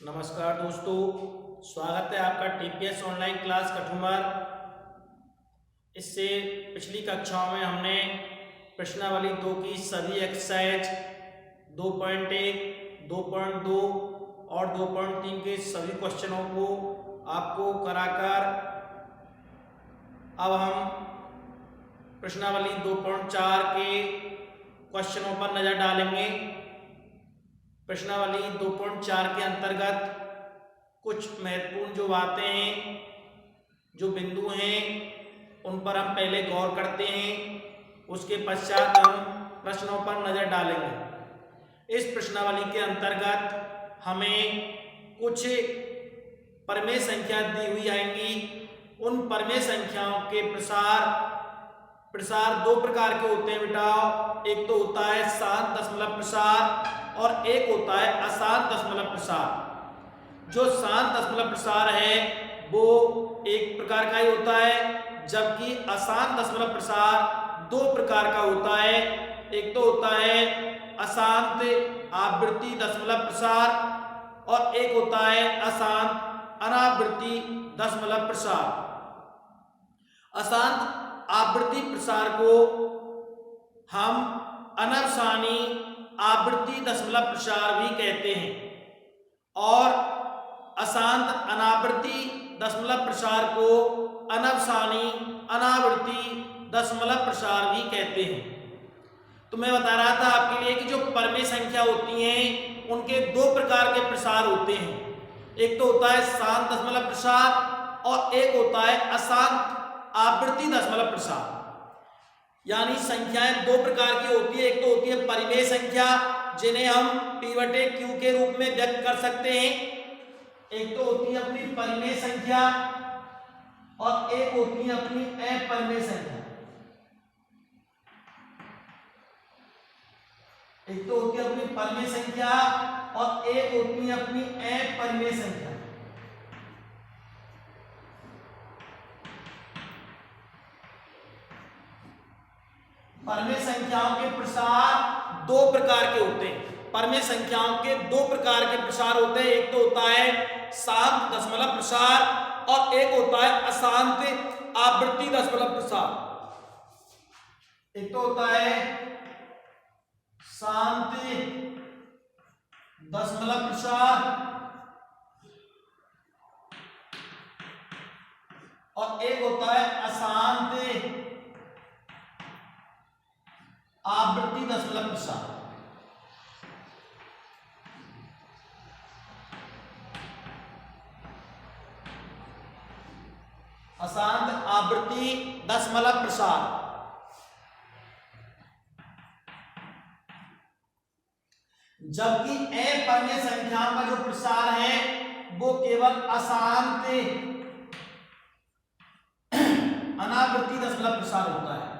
नमस्कार दोस्तों, स्वागत है आपका टीपीएस ऑनलाइन क्लास कठुमर। इससे पिछली कक्षाओं में हमने प्रश्नावली 2 की सभी एक्सरसाइज 2.1, 2.2 और 2.3 के सभी क्वेश्चनों को आपको कराकर अब हम प्रश्नावली 2.4 के क्वेश्चनों पर नजर डालेंगे। प्रश्नावली 2.4 के अंतर्गत कुछ महत्वपूर्ण जो बातें हैं, जो बिंदु हैं, उन पर हम पहले गौर करते हैं। उसके पश्चात हम प्रश्नों पर नजर डालेंगे। इस प्रश्नावली के अंतर्गत हमें कुछ परमेय संख्या दी हुई आएंगी। उन परमेय संख्याओं के प्रसार दो प्रकार के होते हैं बेटा। एक तो होता है शांत दशमलव प्रसार और एक होता है अशांत दशमलव प्रसार। जो शांत दशमलव प्रसार है वो एक प्रकार का ही होता है, जबकि अशांत दशमलव प्रसार दो प्रकार का होता है। एक तो होता है अशांत आवृत्ति दशमलव प्रसार और एक होता है अशांत अनावृत्ति दशमलव प्रसार। अशांत आवृत्ति प्रसार को हम अनवसानी आवृत्ति दशमलव प्रसार भी कहते हैं और अशांत अनावृत्ति दशमलव प्रसार को अनवसानी अनावृत्ति दशमलव प्रसार भी कहते हैं। तो मैं बता रहा था आपके लिए कि जो परमेय संख्या होती हैं उनके दो प्रकार के प्रसार होते हैं। एक तो होता है शांत दशमलव प्रसार और एक होता है अशांत आवृत्ति दशमलव प्रसार। यानी संख्याएं दो प्रकार की होती है। एक तो होती है परिमेय संख्या, जिन्हें हम P/Q के रूप में व्यक्त कर सकते हैं। एक तो होती है अपनी परिमेय संख्या और एक होती है अपनी अपरिमेय संख्या। एक तो होती है अपनी परिमेय संख्या और एक होती है अपनी अपरिमेय संख्या। परमेय संख्याओं के प्रसार दो प्रकार के होते हैं। परमेय संख्याओं के दो प्रकार के प्रसार होते हैं। एक तो होता है शांत दशमलव प्रसार और एक होता है अशांत आवृत्ति दशमलव प्रसार। एक तो होता है शांत दशमलव प्रसार और एक होता है अशांत आवृत्ति दशमलव प्रसार। अशांत आवृत्ति दशमलव प्रसार। जबकि अपरिमेय संख्याओं का जो प्रसार है वो केवल अशांत अनावृत्ति दशमलव प्रसार होता है।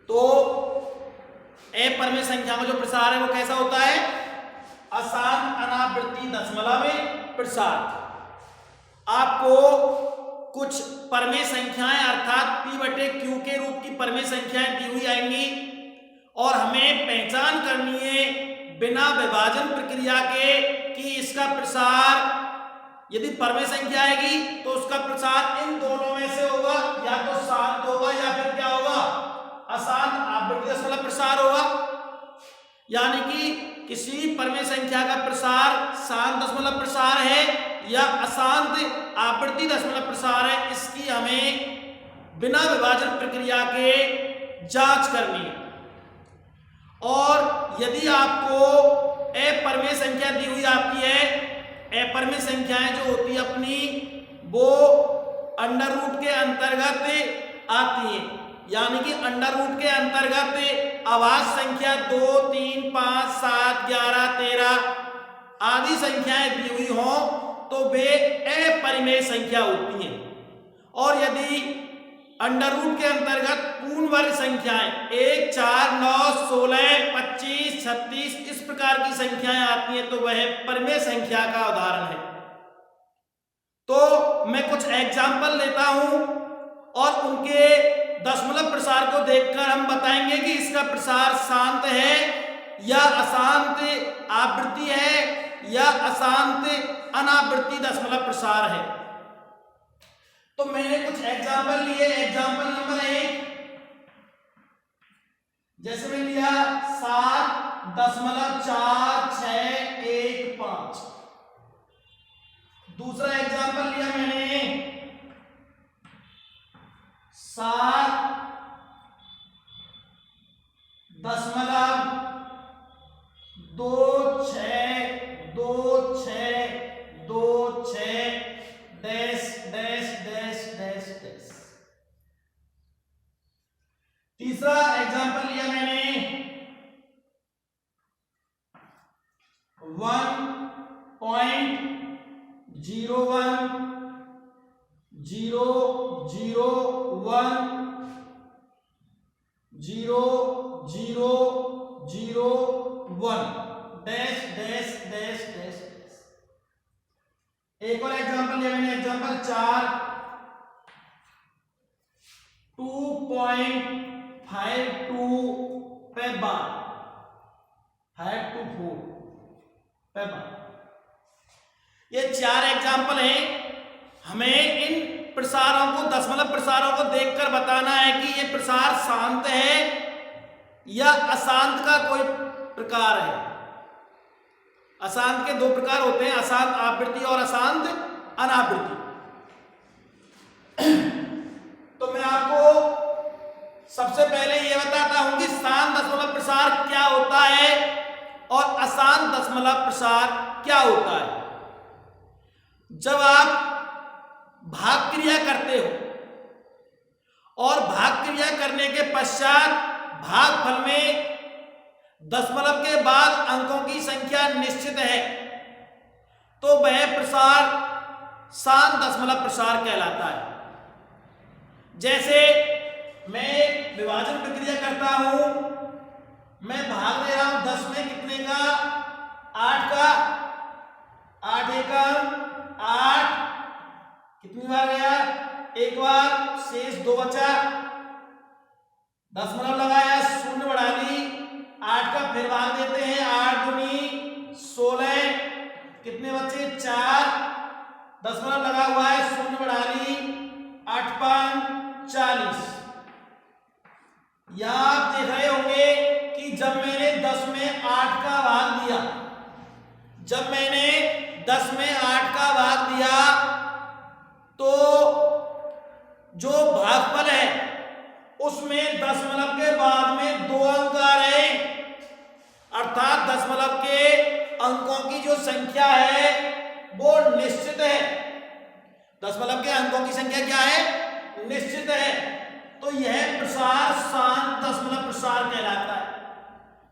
तो अपरिमेय संख्या का जो प्रसार है वो कैसा होता है? अशांत अनावृत्ति दशमलव प्रसार। आपको कुछ परमेय संख्याएं अर्थात P/Q के रूप की परमेय संख्याएं दी हुई आएंगी और हमें पहचान करनी है बिना विभाजन प्रक्रिया के कि इसका प्रसार, यदि परमेय संख्या आएगी तो उसका प्रसार इन दोनों में से होगा, या तो शांत होगा या फिर क्या होगा, अशांत आवृत्ति दशमलव प्रसार होगा। यानी कि किसी परमेय संख्या का प्रसार शांत दशमलव प्रसार है या अशांत आवृत्ति दशमलव प्रसार है, इसकी हमें बिना विभाजन प्रक्रिया के जांच करनी है। और यदि आपको अपरिमेय संख्या दी हुई आपकी है, अपरिमेय संख्याएं जो होती है अपनी वो अंडर रूट के अंतर्गत आती हैं। यानी कि अंडर रूट के अंतर्गत अभाज्य संख्या 2, 3, 5, 7, 11, 13 आदि संख्याएं दी हुई हों तो वे अपरिमेय संख्या होती हैं। और यदि अंडर रूट के अंतर्गत पूर्ण वर्ग संख्याएं 1, 4, 9, 16, 25, 36 इस प्रकार की संख्याएं आती हैं तो वह परिमेय संख्या का उदाहरण है। तो मैं कुछ एग्जाम्पल लेता हूं और उनके दशमलव प्रसार को देखकर हम बताएंगे कि इसका प्रसार शांत है या अशांत आवृत्ति है या अशांत अनावृत्ति दशमलव प्रसार है। तो मैंने कुछ एग्जाम्पल लिए। एग्जाम्पल नंबर 1, जैसे मैं लिया 7.4615। दूसरा एग्जाम्पल लिया मैंने 7.262626 dash dash dash dash dash. तीसरा एग्जाम्पल लिया मैंने 1.0101000001 dash dash dash dash dash. एक और एग्जाम्पल लिया मैंने एग्जाम्पल 4 2.52 पे बार 524 पे बार। ये 4 एग्जाम्पल हैं। हमें इन प्रसारों को दशमलव प्रसारों को देखकर बताना है कि ये प्रसार शांत है या अशांत का कोई प्रकार है। अशांत के 2 प्रकार होते हैं, अशांत आवृत्ति और अशांत अनावृत्ति। तो मैं आपको सबसे पहले ये बताता हूं कि शांत दशमलव प्रसार क्या होता है और अशांत दशमलव प्रसार क्या होता है। जब आप भाग क्रिया करते हो और भाग क्रिया करने के पश्चात भागफल में दशमलव के बाद अंकों की संख्या निश्चित है तो वह प्रसार शांत दशमलव प्रसार कहलाता है। जैसे मैं विभाजन प्रक्रिया करता हूं, मैं भाग दे रहा हूं 10 में कितने का 8 का 8 एकम 8 कितनी बार गया एक बार, शेष 2 बचा, दशमलव लगाया, शून्य बढ़ा ली, 8 का फिर भाग देते हैं 8 दूनी 16 कितने बचे 4, दशमलव लगा हुआ है, शून्य बढ़ा ली, 8 5 40। यहां आप देख रहे होंगे कि जब मैंने 10 में 8 का भाग दिया, जब मैंने 10 में 8 का भाग दिया तो जो भागफल है उसमें दशमलव के बाद में 2 अंक आ रहे हैं, अर्थात दशमलव के अंकों की जो संख्या है वो निश्चित है। दशमलव के अंकों की संख्या क्या है, निश्चित है। तो यह प्रसार शांत दशमलव प्रसार कहलाता है।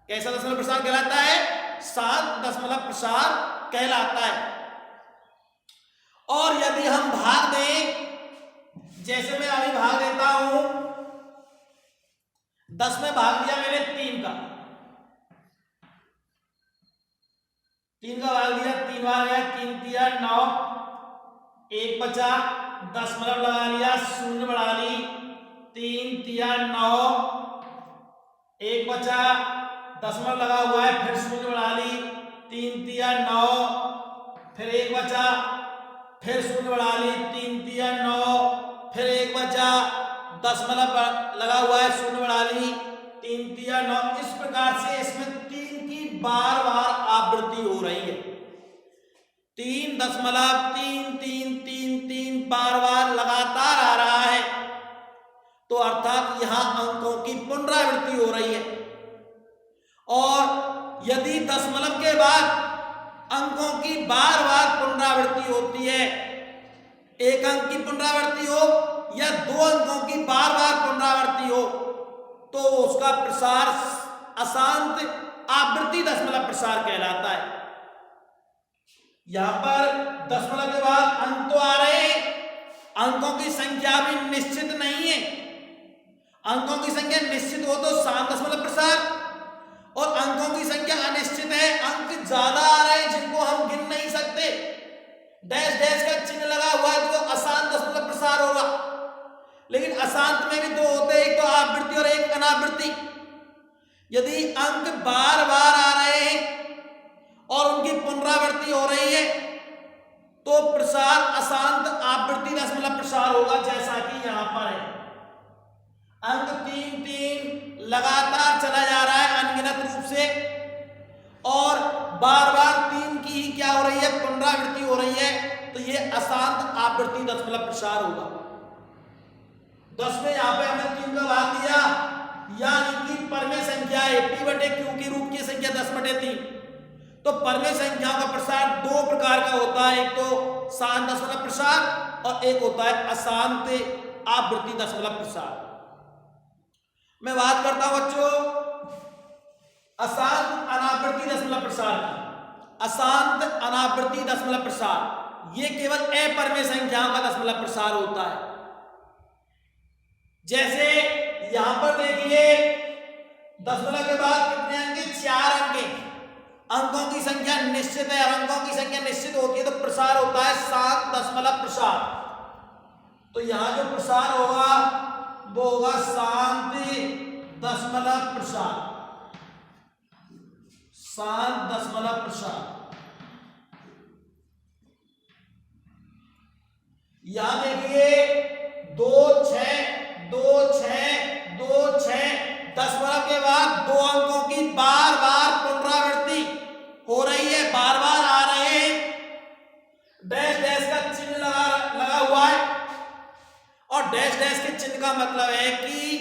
कैसा दशमलव प्रसार कहलाता है, शांत दशमलव प्रसार कहलाता है। और यदि हम भाग दें, जैसे मैं अभी भाग देता हूं 10 में भाग दिया मैंने 3 का भाग दिया, 3 बार गया, 3 दिया 9, 1 बचा, दशमलव लगा लिया, शून्य बढ़ा ली, 3 दिया 9, 1 बचा, दशमलव लगा हुआ है, फिर शून्य बढ़ा ली, 3 दिया 9, फिर 1 बचा, फिर शून्य बढ़ा ली, 3 दिया 9, फिर 1 बचा, दशमलव लगा हुआ है, शून्य बढ़ा ली, 3 दिया 9। इस प्रकार से इसमें 3 की बार बार आवृत्ति हो रही है। 3.333 बार बार लगातार आ रहा है, तो अर्थात यहां अंकों की पुनरावृत्ति हो रही है। और यदि दशमलव के बाद अंकों की बार बार पुनरावृत्ति होती है, एक अंक की पुनरावृत्ति हो या 2 अंकों की बार बार पुनरावृत्ति हो, तो उसका प्रसार अशांत आवृत्ति दशमलव प्रसार कहलाता है। यहां पर दशमलव के बाद अंक तो आ रहे हैं, अंकों की संख्या भी निश्चित नहीं है। अंकों की संख्या निश्चित हो तो शांत दशमलव प्रसार, और अंकों की संख्या अनिश्चित है, अंक ज्यादा आ रहे हैं जिनको हम गिन नहीं सकते, डैश डैश का चिन्ह लगा हुआ अशांत में भी दो होते हैं, एक तो आवृत्ति और एक अनावृत्ति। यदि अंक बार बार आ रहे हैं और उनकी पुनरावृत्ति हो रही है तो प्रसार अशांत आवृत्ति दशमलव प्रसार होगा, जैसा कि यहां पर है। अंक 3 लगातार चला जा रहा है अनगिनत रूप से और बार बार 3 की ही क्या हो रही है, पुनरावृत्ति हो रही है, तो ये अशांत आवृत्ति दशमलव प्रसार होगा। 10 में यहां पे हमने 3 का भाग दिया, यानी कि परमेय संख्या है P/Q की रूप की संख्या 10/3। तो परमेय संख्याओं का प्रसार दो प्रकार का होता है, एक तो शांत दशमलव प्रसार और एक होता है अशांत आवृत्ति दशमलव प्रसार। मैं बात करता हूं बच्चों अशांत अनावृत्ति दशमलव प्रसार की। अशांत अनावृत्ति दशमलव प्रसार ये केवल अपरमेय संख्याओं का दशमलव प्रसार होता है। जैसे यहां पर देखिए दशमलव के बाद कितने अंक, 4 अंक। अंकों की संख्या निश्चित है, अंकों की संख्या निश्चित होती है तो प्रसार होता है शांत दशमलव प्रसार। तो यहां जो प्रसार होगा वो होगा शांत दशमलव प्रसार, शांत दशमलव प्रसार। यहां देखिए 2 6 2 6 2 6 दशमलव के बाद दो अंकों की बार बार पुनरावृत्ति हो रही है, बार बार आ रहे हैं। डैश डैश का चिन्ह लगा हुआ है और डैश डैश के चिन्ह का मतलब है कि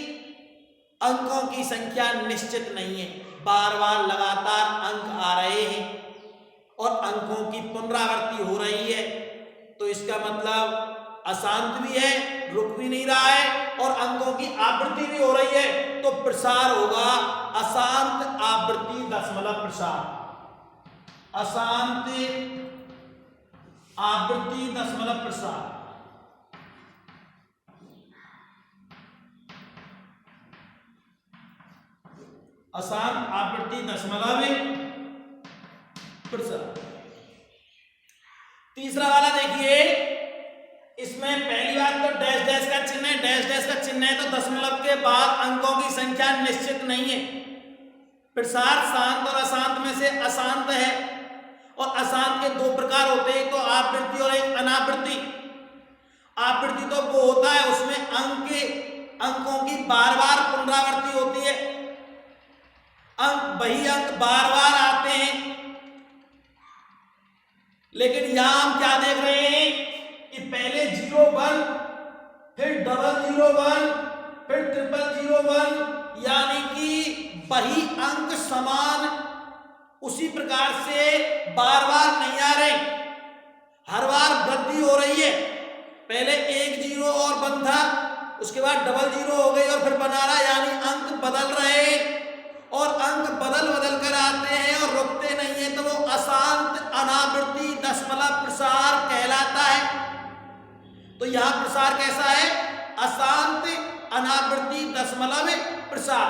अंकों की संख्या निश्चित नहीं है, बार बार लगातार अंक आ रहे हैं और अंकों की पुनरावृत्ति हो रही है। तो इसका मतलब अशांत भी है, रुक भी नहीं रहा है और अंकों की आवृत्ति भी हो रही है, तो प्रसार होगा अशांत आवृत्ति दशमलव प्रसार, अशांत आवृत्ति दशमलव प्रसार। अशांत आवृत्ति दशमलव प्रसार। तीसरा वाला देखिए, इसमें पहली बात तो डैश डैश का चिन्ह है, डैश डैश का चिन्ह है तो दशमलव के बाद अंकों की संख्या निश्चित नहीं है। प्रसार शांत और अशांत में से अशांत है और अशांत के दो प्रकार होते हैं, एक तो आवृत्ति और एक अनावृत्ति। आवृत्ति तो वो होता है उसमें अंकों की बार बार पुनरावृत्ति होती है, वही अंक बार बार आते हैं। लेकिन यहां हम क्या देख रहे हैं कि पहले 0 1 फिर 0 1 फिर 0 1, यानी कि वही अंक समान उसी प्रकार से बार बार नहीं आ रहे, हर बार वृद्धि हो रही है। पहले 1 0 और 1 था, उसके बाद 0 हो गई और फिर बना रहा, यानी अंक बदल रहे और अंक बदल बदल कर आते हैं और रुकते नहीं है, तो वो अशांत अनावृत्ति दशमलव प्रसार कहलाता है। तो यहां प्रसार कैसा है, अशांत अनावृत्ति दशमलव प्रसार,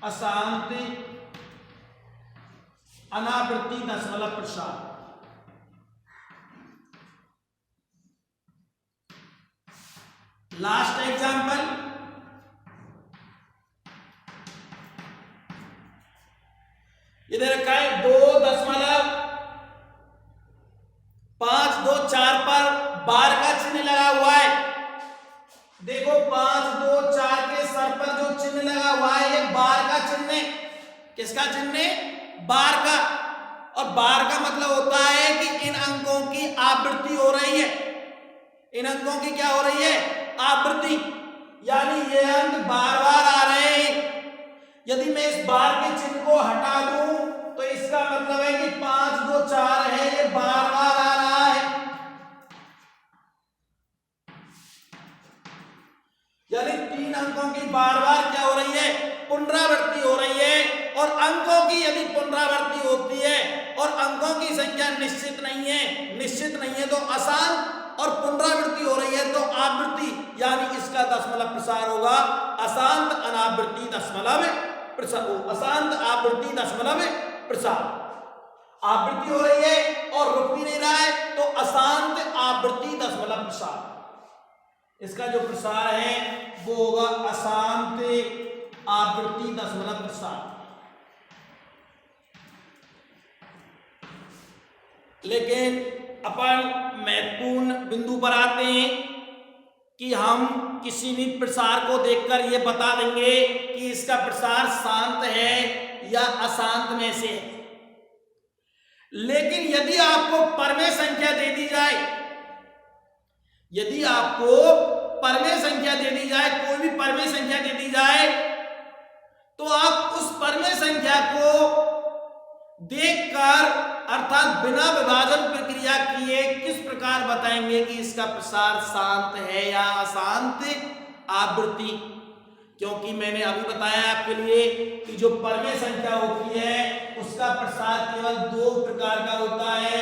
अशांत अनावृत्ति दशमलव प्रसार। लास्ट एग्जांपल, इधर रखा है 2.524 पर बार का चिन्ह लगा हुआ है। देखो 524 के सर पर जो चिन्ह लगा हुआ है ये बार का चिन्ह है। किसका चिन्ह है, बार का। और बार का मतलब होता है कि इन अंकों की आवृत्ति हो रही है, इन अंकों की क्या हो रही है, आवृत्ति, यानी ये अंक बार बार आ रहे हैं। यदि मैं इस बार के चिन्ह को हटा दूं तो इसका मतलब है कि 524 है, ये बार बार आ रहा है, यानी 3 अंकों की बार बार क्या हो रही है, पुनरावृत्ति हो रही है। और अंकों की यदि पुनरावृत्ति होती है और अंकों की संख्या निश्चित नहीं है तो अशांत, और पुनरावृत्ति हो रही है तो आवृत्ति, यानी इसका दशमलव प्रसार होगा अशांत अनावृत्ति दशमलव प्रसार, अशांत आवृत्ति दशमलव प्रसार। आवृत्ति हो रही है और रुक भी नहीं रहा है तो अशांत आवृत्ति दशमलव प्रसार। इसका जो प्रसार है वो होगा अशांत आवृत्ति दशमलव प्रसार। लेकिन अपन महत्वपूर्ण बिंदु पर आते हैं कि हम किसी भी प्रसार को देखकर ये बता देंगे कि इसका प्रसार शांत है या अशांत में से है। लेकिन यदि आपको परमेय संख्या दे दी जाए, यदि आपको परमेय संख्या दे दी जाए, कोई भी परमेय संख्या दे दी जाए, तो आप उस परमेय संख्या को देखकर अर्थात बिना विभाजन प्रक्रिया किए किस प्रकार बताएंगे कि इसका प्रसार शांत है या अशांत आवृत्ति। क्योंकि मैंने अभी बताया आपके लिए कि जो परमेय संख्या होती है उसका प्रसार केवल दो प्रकार का होता है,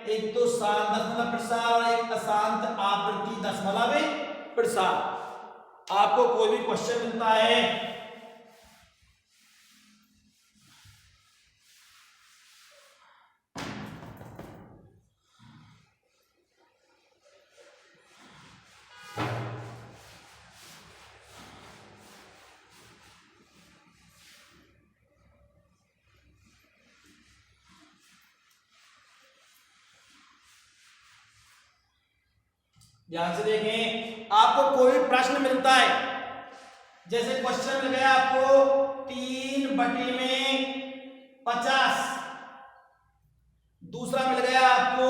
एक तो शांत दशमलव प्रसार और एक अशांत आवृत्ति दशमलव प्रसार। आपको कोई भी क्वेश्चन मिलता है ध्यान से देखें, आपको कोई प्रश्न मिलता है, जैसे क्वेश्चन मिल गया आपको 3/50, दूसरा मिल गया आपको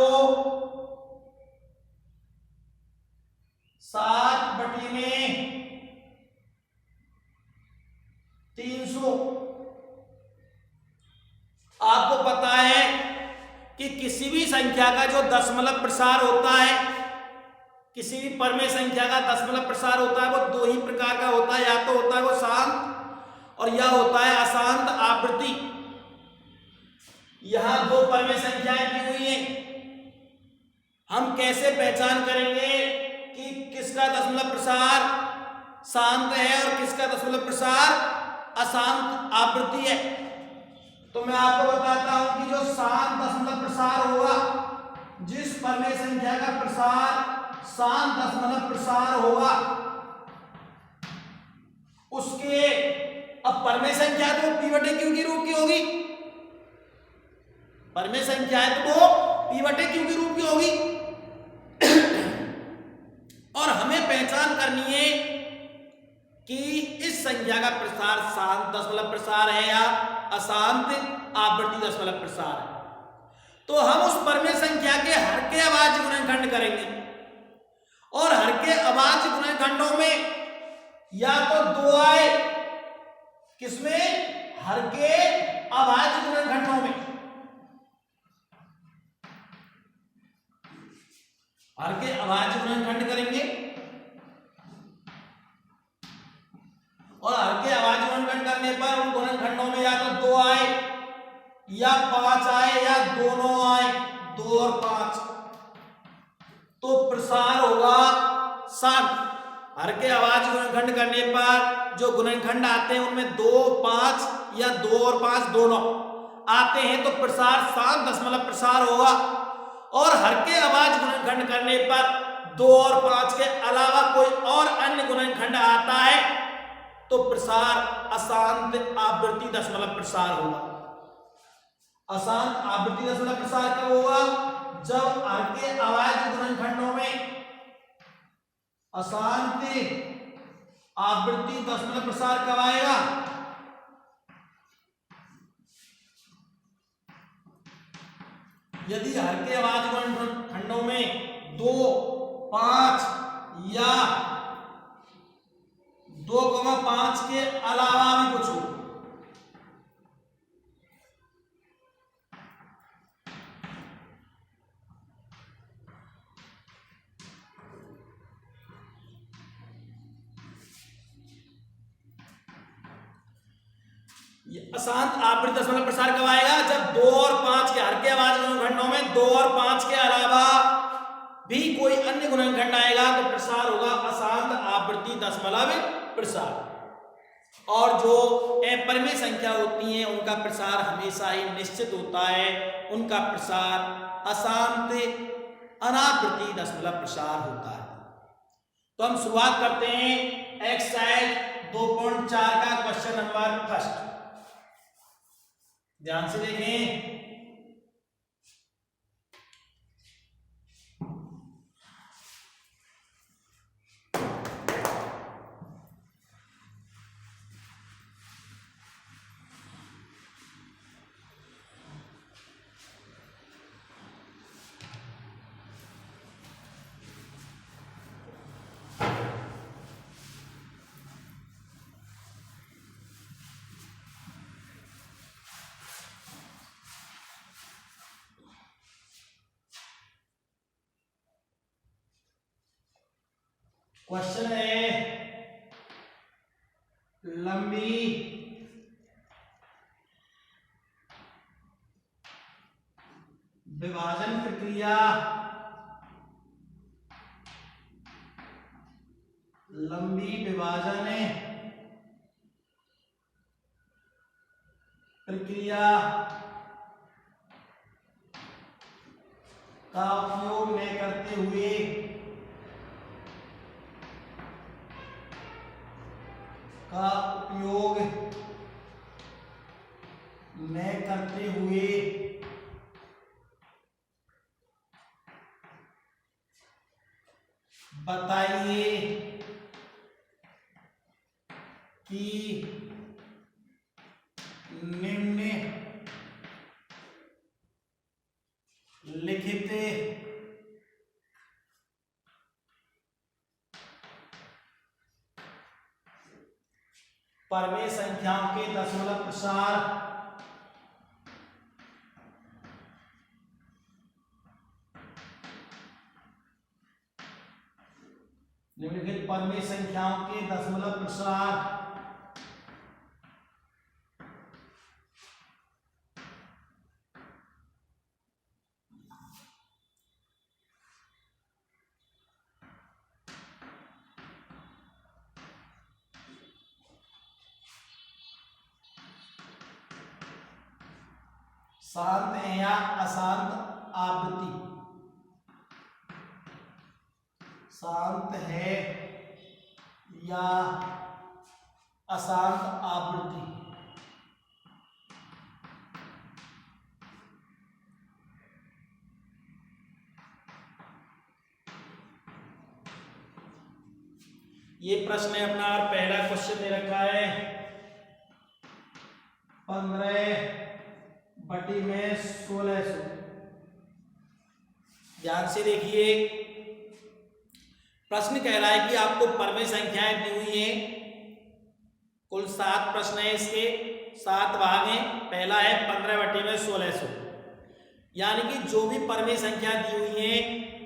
7/300। आपको पता है कि किसी भी संख्या का जो दशमलव प्रसार होता है, किसी भी परमेय संख्या का दशमलव प्रसार होता है वो दो ही प्रकार का होता है, या तो होता है वो शांत और या होता है अशांत आवृत्ति। यहां दो परमेय संख्याएं दी हुई हैं, हम कैसे पहचान करेंगे कि किसका दशमलव प्रसार शांत है और किसका दशमलव प्रसार अशांत आवृत्ति है? तो मैं आपको बताता हूं कि जो शांत दशमलव प्रसार होगा, जिस परमेय संख्या का प्रसार शांत दशमलव प्रसार होगा, उसके अब परमेय संख्या तो p/q के रूप की होगी, परमेय संख्या है तो वो p/q के रूप की होगी। और हमें पहचान करनी है कि इस संख्या का प्रसार शांत दशमलव प्रसार है या अशांत आवृत्ति दशमलव प्रसार है। तो हम उस परमेय संख्या के हर के अभाज्य गुणनखंड करेंगे, और हर के अभाज्य गुणनखंडों में या तो दो आए, किसमें? हर के अभाज्य गुणनखंडों में, हर के अभाज्य गुणनखंड करेंगे, और हर के अभाज्य गुणनखंड करने पर उन गुणनखंडों में या तो दो आए या 5 आए या दोनों आए, 2 और 5, तो प्रसार होगा शांत। हर के अभाज्य गुणनखंड करने पर जो गुणनखंड आते हैं उनमें 2, 5 या 2 और 5 दोनों आते हैं, तो प्रसार शांत दशमलव प्रसार होगा। और हर के अभाज्य गुणनखंड करने पर 2 और 5 के अलावा कोई और अन्य गुणनखंड आता है तो प्रसार अशांत आवृत्ति दशमलव प्रसार होगा। अशांत आवृत्ति दशमलव प्रसार कब होगा? जब हर के अभाज्य गुणनखंडों में अशांत आवृत्ति दशमलव प्रसार कब आएगा? यदि हर के अभाज्य गुणनखंडों में 2, 5 या 2,5 के अलावा भी कुछ हो, अशांत आवृत्ति दशमलव प्रसार कब आएगा? जब 2 और 5 के हर के अभाज्य गुणनखंडों में 2 और 5 के अलावा भी कोई अन्य गुणनखंड आएगा तो प्रसार होगा अशांत आवृत्ति दशमलव प्रसार। और जो अपरिमेय संख्या होती हैं उनका प्रसार हमेशा ही निश्चित होता है, उनका प्रसार अशांत अनावृत्ति दशमलव प्रसार होता है। तो हम शुरुआत करते हैं एक्सरसाइज 2.4 का क्वेश्चन नंबर फर्स्ट। ध्यान से देखें। क्वेश्चन है लंबी विभाजन प्रक्रिया का उपयोग न करते हुए बताइए कि निम्नलिखित परमेय संख्याओं के दशमलव प्रसार निम्नलिखित परमेय संख्याओं के दशमलव प्रसार शांत है या अशांत आवृत्ति, शांत है या अशांत आवृत्ति। ये प्रश्न है अपना पहला क्वेश्चन दे रखा है 15/1600। ध्यान से देखिए। प्रश्न कह रहा है कि आपको परमेय संख्याएं दी हुई हैं। कुल 7 प्रश्न है, इसके 7 भाग हैं। पहला है 15/1600, यानी कि जो भी परमेय संख्या दी हुई हैं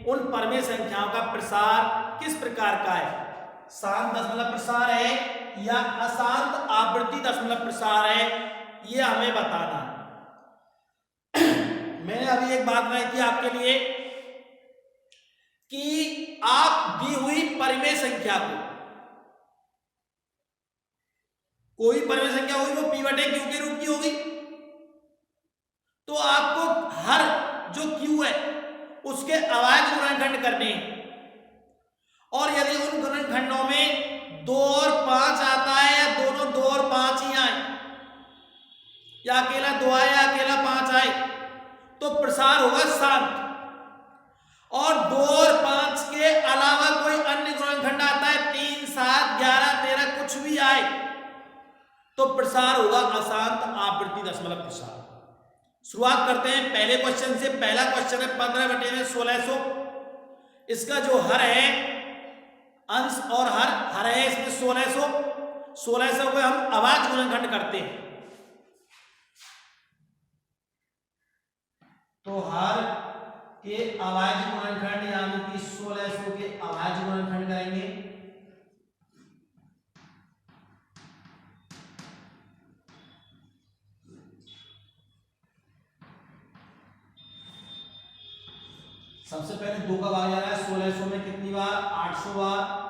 उन परमेय संख्याओं का प्रसार किस प्रकार का है, शांत दशमलव प्रसार है या अशांत आवृत्ति दशमलव प्रसार है, ये हमें बताना है। मैंने अभी एक बात बताई थी आपके लिए कि आप दी हुई परिमेय संख्या को, कोई परिमेय संख्या होगी वो p/q के रूप की होगी, तो आपको हर जो q है उसके अभाज्य गुणनखंड करने हैं। और यदि उन गुणनखंडों में 2 और 5 आता है या दोनों 2 और 5 ही आए, या अकेला 2 आए या अकेला 5 आए, तो प्रसार होगा शांत। और 2 और 5 के अलावा कोई अन्य गुणनखंड आता है 3, 7, 11, 13 कुछ भी आए, तो प्रसार होगा अशांत आवृत्ति दशमलव प्रसार। शुरुआत करते हैं पहले क्वेश्चन से। पहला क्वेश्चन है 15/1600। इसका जो हर है, अंश और हर है इसमें 1600 को हम अभाज्य गुणनखंड करते हैं, तो हर के अभाज्य गुणनखंड यानी कि 1600 के अभाज्य गुणनखंड करेंगे। सबसे पहले 2 का भाग जा रहा है 1600 में कितनी बार, 800 बार।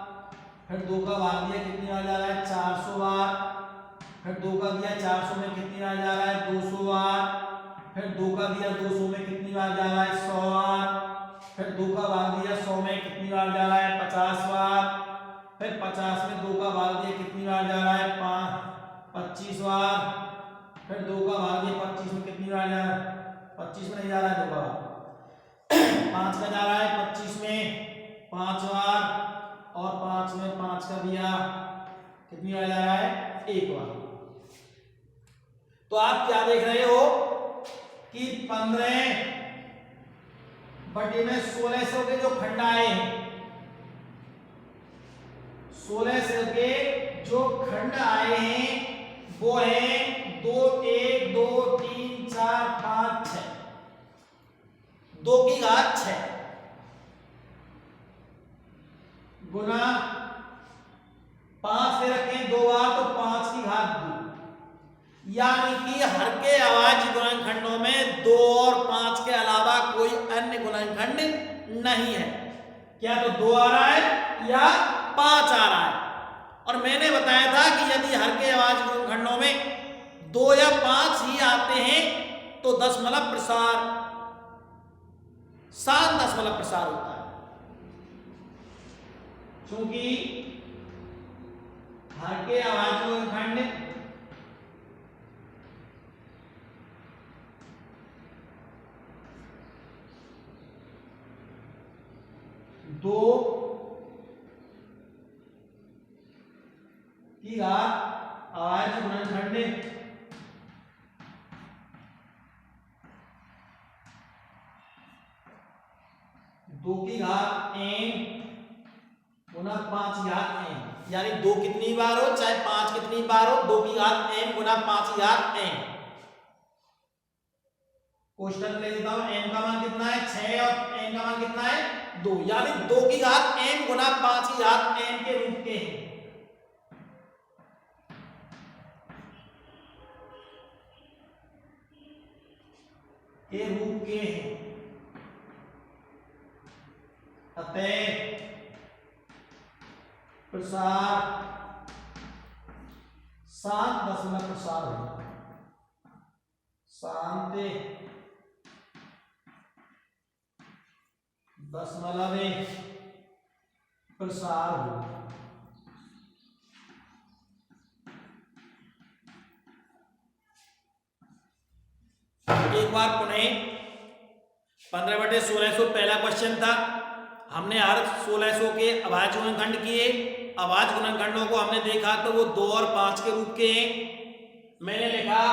फिर 2 का भाग दिया कितनी बार जा रहा है, 400 बार। फिर 2 का दिया 400 में कितनी बार जा रहा है, 200 बार। फिर 2 का दिया 200 में कितनी बार जा रहा है, 100 बार। फिर 2 का भाग दिया 100 में कितनी बार जा रहा है, 50 बार। फिर 50 में 2 का भाग दिया कितनी बार जा रहा है 25 बार, फिर 2 का भाग दिया 25 में कितनी बार जा रहा है 25 में नहीं जा रहा है 2 का 5 का जा रहा है 25 में 5 बार, और 5 में 5 का दिया कितनी बार जा रहा है 1 बार। तो आप क्या देख रहे हो कि 15 बटे में 1600 के जो खंड आए हैं, 1600 के जो खंड आए हैं वो है 2 1 2 3 4 5 6, 2 की घात 6 गुना 5 दे रखे हैं 2 बार तो 5 की घात 2, यानी कि हर के अभाज्य गुणनखंडों में 2 और 5 के अलावा कोई अन्य गुणनखंड नहीं है। क्या तो 2 आ रहा है या 5 आ रहा है। और मैंने बताया था कि यदि हर के अभाज्य गुणनखंडों में 2 या 5 ही आते हैं तो दशमलव प्रसार शांत दशमलव प्रसार होता है, क्योंकि हर के अभाज्य गुणनखंड 2 की घात अभाज्य गुणनखंड 2 की घात n गुना 5 की घात n, यानी 2 कितनी बार हो चाहे 5 कितनी बार हो 2 की घात n गुना 5 की घात n। क्वेश्चन ले लेता हूं, n का मान कितना है 6 और n का मान कितना है 2, यानी 2 की घात n गुना 5 की घात n के रूप के हैं। अतः प्रसार 7 दशमलव प्रसार होगा, शांत दशमलव प्रसार होगा। एक बार पुनः 15/1600 पहला क्वेश्चन था। हमने हर 1600 के अभाज्य गुणनखंड किए। अभाज्य गुणनखंडों को हमने देखा तो वो 2 और 5 के रूप के हैं। मैंने लिखा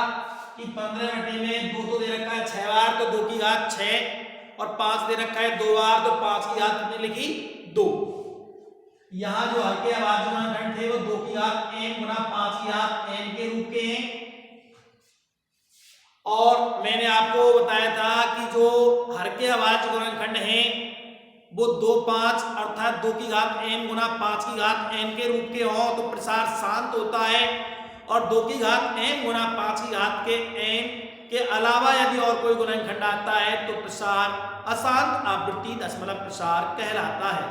कि 15 में 2 तो दे रखा है 6 बार तो 2 की घात 6 और 5 दे रखा है 2 बार तो 5 की घात कितनी लिखी 2। यहाँ जो हल्के अभाज्य गुणनखंड थे वो 2 की घात n गुना 5 की घात n के रूप के हैं। और मैंने आपको बताया था कि जो हर के अभाज्य गुणनखंड हैं वो 2 5 अर्थात 2 की घात n गुना 5 की घात n के रूप के हों तो प्रसार शांत होता है, और 2 की घात n गुना 5 की घात के n के अलावा यदि और कोई गुणनखंड आता है तो प्रसार अशांत आवृत्ति दशमलव प्रसार कहलाता है।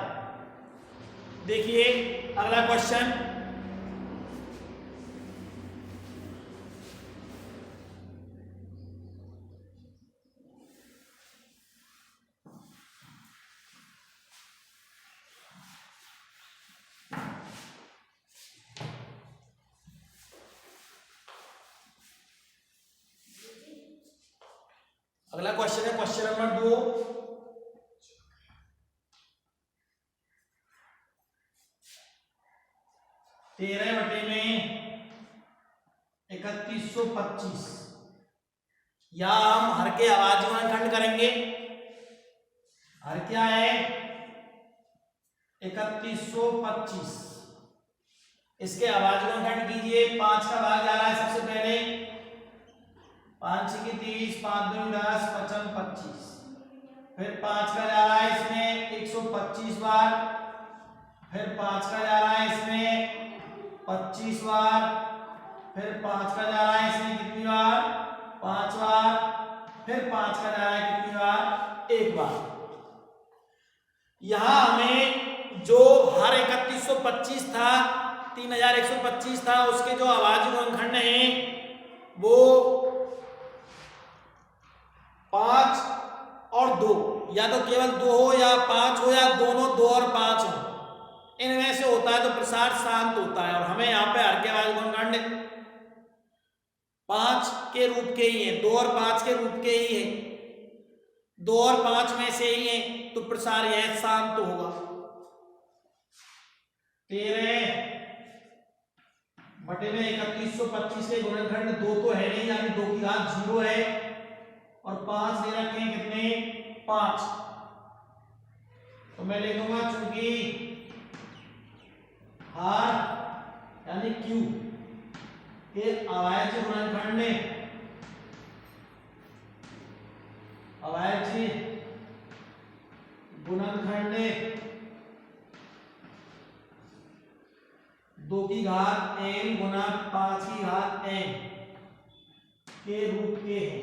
देखिए अगला क्वेश्चन, अगला क्वेश्चन है क्वेश्चन नंबर 2। तेरह बटे में 3125 या हम हर के अभाज्य गुणनखंड करेंगे। हर क्या है 3125, इसके अभाज्य गुणनखंड कीजिए। 5 का भाग जा रहा है सबसे पहले, 5 की 30, 5 दूनी 10, 55 25, फिर 5 का जा रहा है इसमें 125 बार, फिर 5 का जा रहा है इसमें 25 बार, फिर 5 का जा रहा है इसमें कितनी बार 5 बार, फिर 5 का जा रहा है कितनी बार 1 बार। यहां हमें जो हर 3125 था 3125 था उसके जो अभाज्य गुणनखंड हैं वो 5 और 2, या तो केवल 2 हो या 5 हो या दोनों 2 और 5 हो, इनमें से होता है तो प्रसार शांत होता है। और हमें यहाँ पे हर के अवाज गुणनखंड 5 के रूप के ही हैं, 2 और 5 के रूप के ही हैं, 2 और 5 में से ही हैं, तो प्रसार यह शांत होगा। 13/3125 के गुणनखंड 2 तो है नहीं, यानी 2 की घात 0 है, और 5 दे रखे हैं कितने, 5। तो मैं लिखूंगा चूंकि हार यानी Q के अभाज्य गुणनखंड में अभाज्य गुणनखंड 2 की घात n गुना 5 की घात n के रूप के हैं।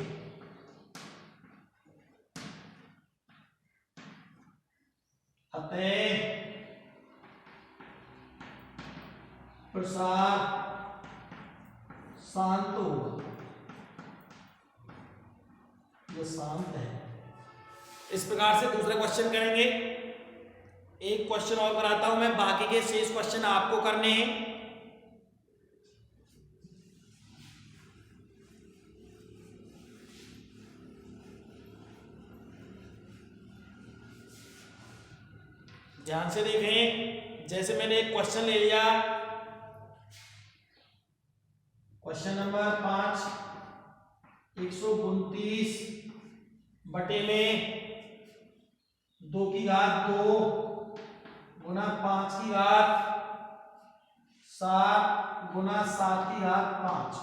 अतः प्रसार शांत होगा, जो शांत है। इस प्रकार से दूसरा क्वेश्चन करेंगे। एक क्वेश्चन और कराता हूं मैं, बाकी के शेष क्वेश्चन आपको करने हैं। ध्यान से देखें। जैसे मैंने एक क्वेश्चन ले लिया, क्वेश्चन नंबर 5, 129 बटे में 2 की घात 2 गुना 5 की घात 7 गुना 7 की घात 5।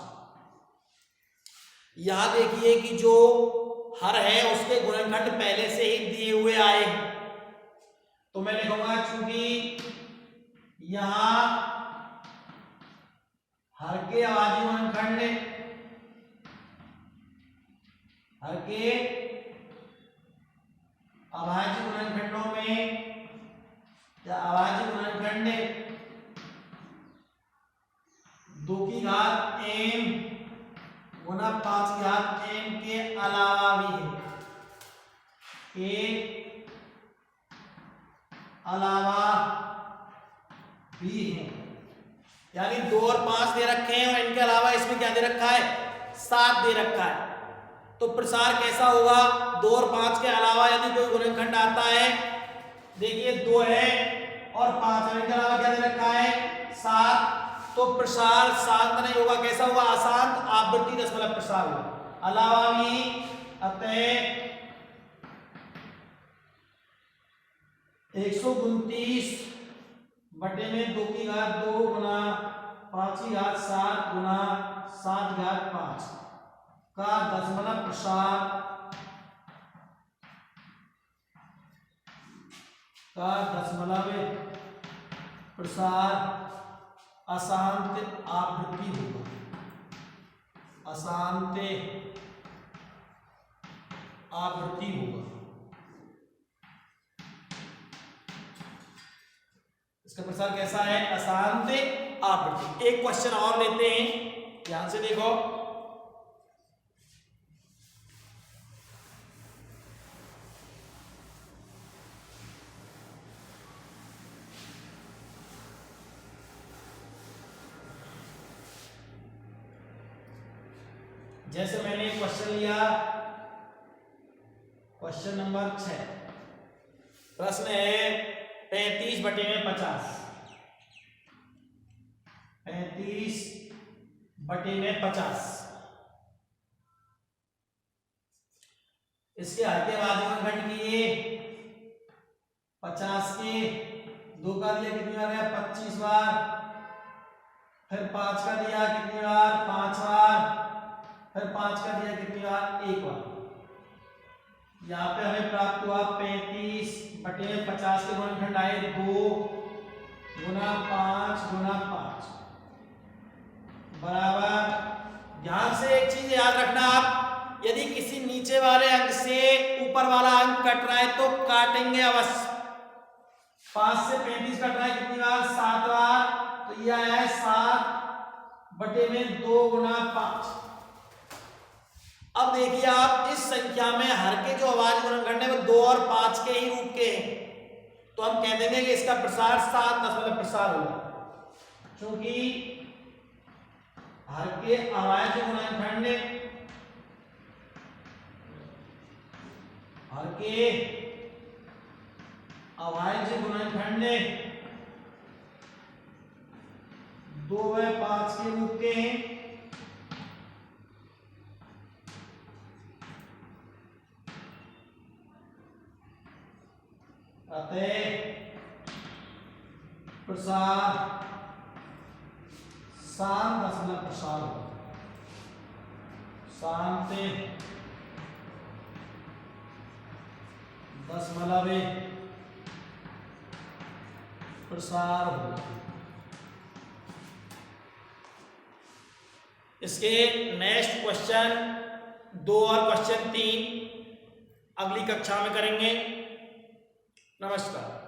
यहां देखिए कि जो हर है उसके गुणनखंड पहले से ही दिए हुए आए हैं, तो मैं लिखूंगा चूंकि यहां हर के अभाज्य गुणनखंड हर के अभाज्य गुणनखंडों में या अभाज्य गुणनखंड 2 की घात m गुना 5 की घात m के अलावा भी है, के अलावा भी है। यानी 2 और 5 दे रखे हैं, और इनके अलावा इसमें क्या दे रखा है, 7 दे रखा है। तो प्रसार कैसा होगा, 2 और 5 के अलावा यदि कोई गुणनखंड आता है, देखिए 2 है और 5 है, इनके अलावा क्या दे रखा है, 7, तो प्रसार शांत नहीं होगा, कैसा होगा, अशांत आवृत्ति दशमलव प्रसार होगा। अलावा भी, अतः 129 बटे में 2 की घात 2 गुना 5 की घात 7 गुना 7 घात 5 का दशमलव प्रसार अशांत आवृत्ति होगा, अशांत आवृत्ति होगा। इसका प्रसार कैसा है, अशांत आवृत्ति। एक क्वेश्चन और लेते हैं, ध्यान से देखो। जैसे मैंने क्वेश्चन लिया, क्वेश्चन नंबर 6, प्रश्न है 35 बटे में 50, 35 बटे में 50। इसके हर के अभाज्य गुणनखंड किए 50 के 2 का दिया कितनी बार गया, 25 बार, फिर 5 का दिया कितनी बार, 5 बार, फिर 5 का दिया कितनी बार, 1 बार। यहाँ पे हमें प्राप्त हुआ 35 बटे 50 के गुणनखंड आए 2 गुना 5 गुना 5 बराबर। ध्यान से एक चीज याद रखना, आप यदि किसी नीचे वाले अंक से ऊपर वाला अंक कट रहा है तो काटेंगे अवश्य। 5 से 35 कट रहा है कितनी बार, 7 बार, तो यह आया है 7 बटे में 2 गुना 5। अब देखिए आप, इस संख्या में हर के जो अभाज्य गुणनखंड है वो 2 और 5 के ही रूप के हैं, तो हम कह देंगे कि इसका प्रसार 7 दशमलव प्रसार होगा, क्योंकि हर के अवायवीय गुणनखंड ने हर के अवायवीय गुणनखंड ने 2/5 के रूप के हैं। अतः प्रसार 7 दशमलव प्रसार होगा, शांति दशमलव प्रसार होगा। इसके नेक्स्ट क्वेश्चन 2 और क्वेश्चन 3 अगली कक्षा में करेंगे। नमस्कार।